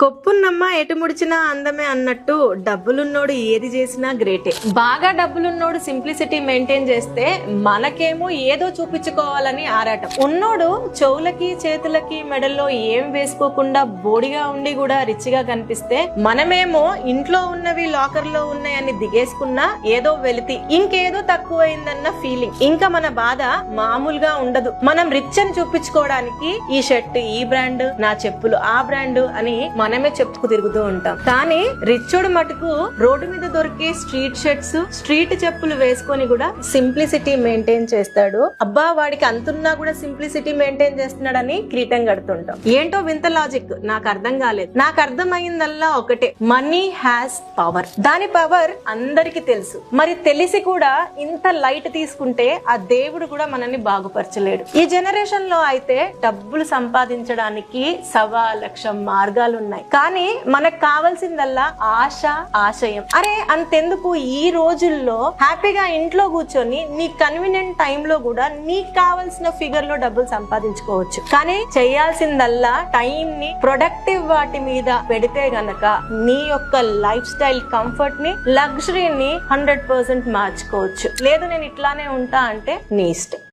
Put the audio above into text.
కొప్పున్నమ్మ ఎటు ముడిచినా అందమే అన్నట్టు డబ్బులున్నోడు ఏది చేసినా గ్రేటే. బాగా డబ్బులున్నోడు సింప్లిసిటీ మెయింటైన్ చేస్తే మనకేమో ఏదో చూపించుకోవాలని ఆరాటం. ఉన్నోడు చెవులకి చేతులకి మెడల్లో ఏం వేసుకోకుండా బోడిగా ఉండి కూడా రిచ్ గా కనిపిస్తే మనమేమో ఇంట్లో ఉన్నవి లాకర్ లో ఉన్నాయని దిగేసుకున్నా ఏదో వెలితి ఇంకేదో తక్కువైందన్న ఫీలింగ్. ఇంకా మన బాధ మామూలుగా ఉండదు. మనం రిచ్ అని చూపించుకోవడానికి ఈ షర్ట్ ఈ బ్రాండ్, నా చెప్పులు ఆ బ్రాండ్ అని మనమే చెప్పుకు తిరుగుతూ ఉంటాం. కానీ రిచ్చుడు మటుకు రోడ్డు మీద దొరికే స్ట్రీట్ షర్ట్స్ స్ట్రీట్ చెప్పులు వేసుకొని కూడా సింప్లిసిటీ మెయింటైన్ చేస్తాడు. అబ్బా వాడికి అంతున్నా కూడా సింప్లిసిటీ మెయింటైన్ చేస్తున్నాడని కిరీటం కడుతుంటాం. ఏంటో వింత లాజిక్ నాకు అర్థం కాలేదు. నాకు అర్థమైందల్లా ఒకటే, మనీ హ్యాస్ పవర్. దాని పవర్ అందరికి తెలుసు. మరి తెలిసి కూడా ఇంత లైట్ తీసుకుంటే ఆ దేవుడు కూడా మనల్ని బాగుపరచలేడు. ఈ జనరేషన్ లో అయితే డబ్బులు సంపాదించడానికి 1,00,000 మార్గాలు ఉన్నాయి. కానీ మనకు కావాల్సిందల్లా ఆశ, ఆశయం. అరే అంతెందుకు, ఈ రోజుల్లో హ్యాపీగా ఇంట్లో కూర్చొని నీ కన్వీనియంట్ టైంలో కూడా నీకు కావాల్సిన ఫిగర్ లో డబ్బులు సంపాదించుకోవచ్చు. కానీ చేయాల్సిందల్లా టైం ని ప్రొడక్టివ్ వాటి మీద పెడితే గనక నీ యొక్క లైఫ్ స్టైల్ కంఫర్ట్ ని, లగ్జరీని 100% మార్చుకోవచ్చు. లేదు నేను ఇట్లానే ఉంటా అంటే నీ ఇష్టం.